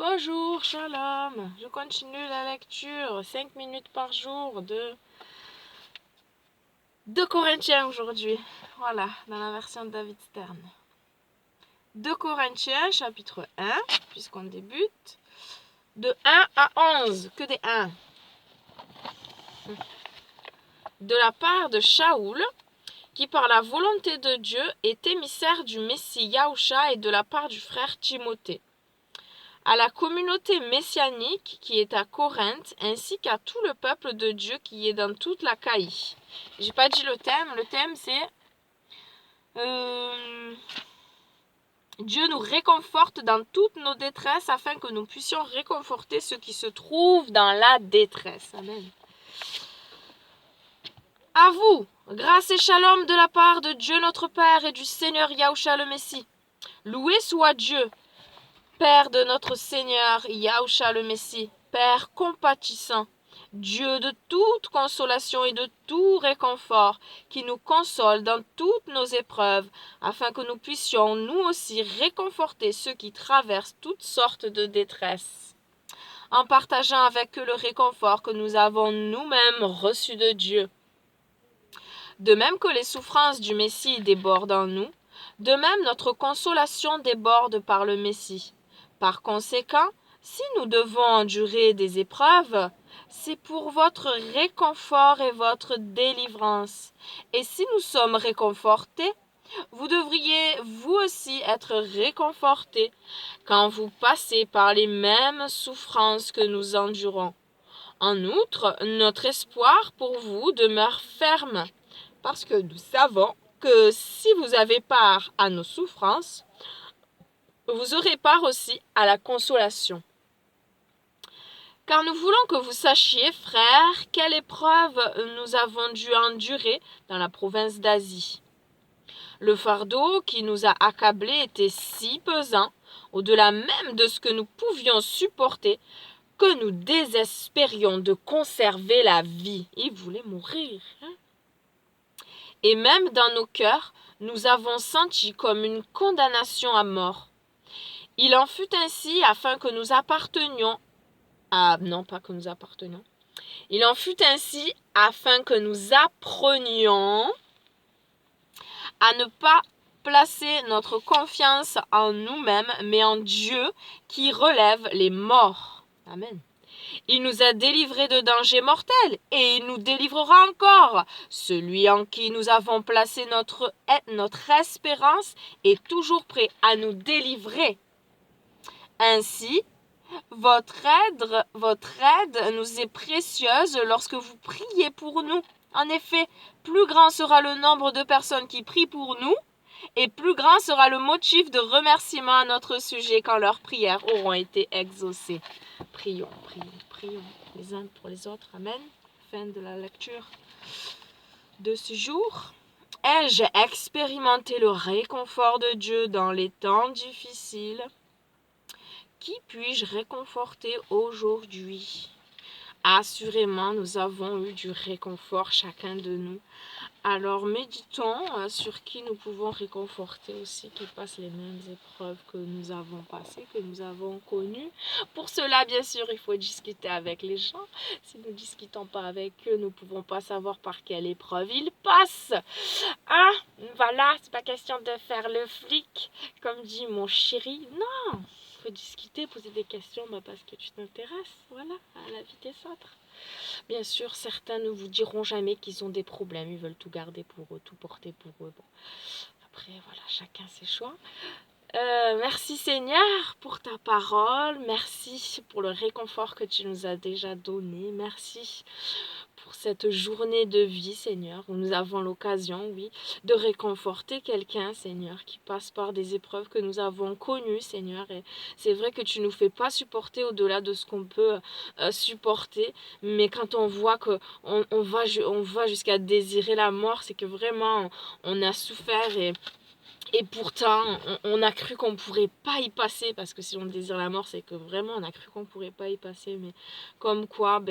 Bonjour, shalom. Je continue la lecture 5 minutes par jour de 2 Corinthiens aujourd'hui. Voilà, dans la version de David Stern. 2 Corinthiens, chapitre 1, puisqu'on débute. De 1 à 11, que des 1. De la part de Shaoul, qui par la volonté de Dieu est émissaire du Messie Yahusha et de la part du frère Timothée. À la communauté messianique qui est à Corinthe, ainsi qu'à tout le peuple de Dieu qui est dans toute la Caïe. J'ai pas dit le thème. Le thème c'est Dieu nous réconforte dans toutes nos détresses afin que nous puissions réconforter ceux qui se trouvent dans la détresse. Amen. À vous, grâce et shalom de la part de Dieu notre Père et du Seigneur Yahusha le Messie. Loué soit Dieu, Père de notre Seigneur Yahusha le Messie, Père compatissant, Dieu de toute consolation et de tout réconfort, qui nous console dans toutes nos épreuves, afin que nous puissions nous aussi réconforter ceux qui traversent toutes sortes de détresse, en partageant avec eux le réconfort que nous avons nous-mêmes reçu de Dieu. De même que les souffrances du Messie débordent en nous, de même notre consolation déborde par le Messie. Par conséquent, si nous devons endurer des épreuves, c'est pour votre réconfort et votre délivrance. Et si nous sommes réconfortés, vous devriez vous aussi être réconfortés quand vous passez par les mêmes souffrances que nous endurons. En outre, notre espoir pour vous demeure ferme, parce que nous savons que si vous avez part à nos souffrances, vous aurez part aussi à la consolation. Car nous voulons que vous sachiez, frères, quelle épreuve nous avons dû endurer dans la province d'Asie. Le fardeau qui nous a accablés était si pesant, au-delà même de ce que nous pouvions supporter, que nous désespérions de conserver la vie. Il voulait mourir. Et même dans nos cœurs, nous avons senti comme une condamnation à mort. Il en fut ainsi afin que nous appartenions à... Non, pas que nous appartenions. Il en fut ainsi afin que nous apprenions à ne pas placer notre confiance en nous-mêmes, mais en Dieu qui relève les morts. Amen. Il nous a délivrés de dangers mortels et il nous délivrera encore. Celui en qui nous avons placé notre espérance est toujours prêt à nous délivrer. Ainsi, votre aide nous est précieuse lorsque vous priez pour nous. En effet, plus grand sera le nombre de personnes qui prient pour nous, et plus grand sera le motif de remerciement à notre sujet quand leurs prières auront été exaucées. Prions, prions, prions les uns pour les autres. Amen. Fin de la lecture de ce jour. Ai-je expérimenté le réconfort de Dieu dans les temps difficiles? Qui puis-je réconforter aujourd'hui? Assurément, nous avons eu du réconfort chacun de nous. Alors méditons sur qui nous pouvons réconforter aussi, qui passe les mêmes épreuves que nous avons passées, que nous avons connues. Pour cela, bien sûr, il faut discuter avec les gens. Si nous ne discutons pas avec eux, nous ne pouvons pas savoir par quelle épreuve ils passent. Ah, voilà, c'est pas question de faire le flic, comme dit mon chéri. Non, il faut discuter, poser des questions parce que tu t'intéresses, voilà, à la vie des autres. Bien sûr, certains ne vous diront jamais qu'ils ont des problèmes. Ils veulent tout garder pour eux, tout porter pour eux. Bon. Après, voilà, chacun ses choix. Merci Seigneur pour ta parole. Merci pour le réconfort que tu nous as déjà donné. Merci pour cette journée de vie, Seigneur, où nous avons l'occasion, oui, de réconforter quelqu'un, Seigneur, qui passe par des épreuves que nous avons connues, Seigneur. Et c'est vrai que tu ne nous fais pas supporter au-delà de ce qu'on peut supporter, mais quand on voit que on va jusqu'à désirer la mort, c'est que vraiment on a souffert et Et pourtant, on a cru qu'on ne pourrait pas y passer, parce que si on désire la mort, c'est que vraiment on a cru qu'on ne pourrait pas y passer. Mais comme quoi,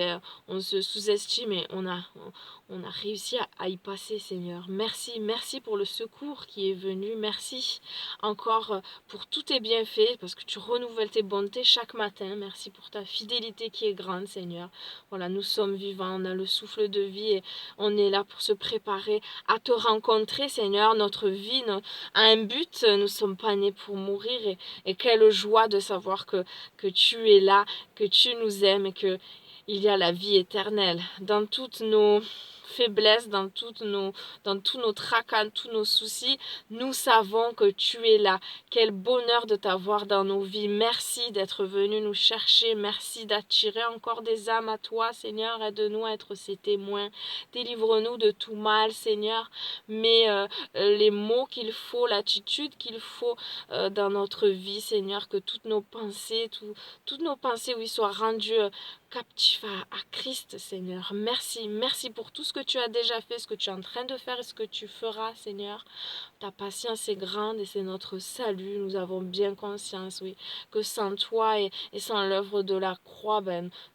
on se sous-estime et on a réussi à y passer, Seigneur. Merci, merci pour le secours qui est venu. Merci encore pour tous tes bienfaits, parce que tu renouvelles tes bontés chaque matin. Merci pour ta fidélité qui est grande, Seigneur. Voilà, nous sommes vivants, on a le souffle de vie et on est là pour se préparer à te rencontrer, Seigneur. Notre vie a un but, nous ne sommes pas nés pour mourir et quelle joie de savoir que tu es là, que tu nous aimes et que il y a la vie éternelle. Dans toutes nos faiblesses, dans tous nos tracas, tous nos soucis, nous savons que tu es là. Quel bonheur de t'avoir dans nos vies. Merci d'être venu nous chercher. Merci d'attirer encore des âmes à toi, Seigneur. Aide-nous à être ses témoins. Délivre-nous de tout mal, Seigneur. Mais les mots qu'il faut, l'attitude qu'il faut dans notre vie, Seigneur, que toutes nos pensées, oui, soient rendues captifs à Christ, Seigneur. Merci, merci pour tout ce que tu as déjà fait, ce que tu es en train de faire et ce que tu feras, Seigneur. Ta patience est grande et c'est notre salut. Nous avons bien conscience, oui, que sans toi et sans l'œuvre de la croix,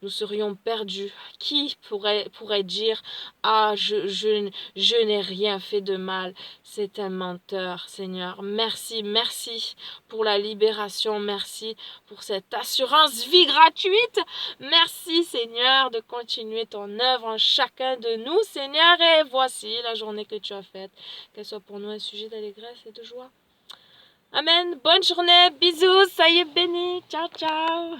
nous serions perdus. Qui pourrait dire, ah, je n'ai rien fait de mal. C'est un menteur, Seigneur. Merci, merci pour la libération. Merci pour cette assurance vie gratuite. Merci, Seigneur, de continuer ton œuvre en chacun de nous, Seigneur. Et voici la journée que tu as faite. Qu'elle soit pour nous un sujet d'allégresse et de joie. Amen. Bonne journée. Bisous. Soyez bénis. Ciao, ciao.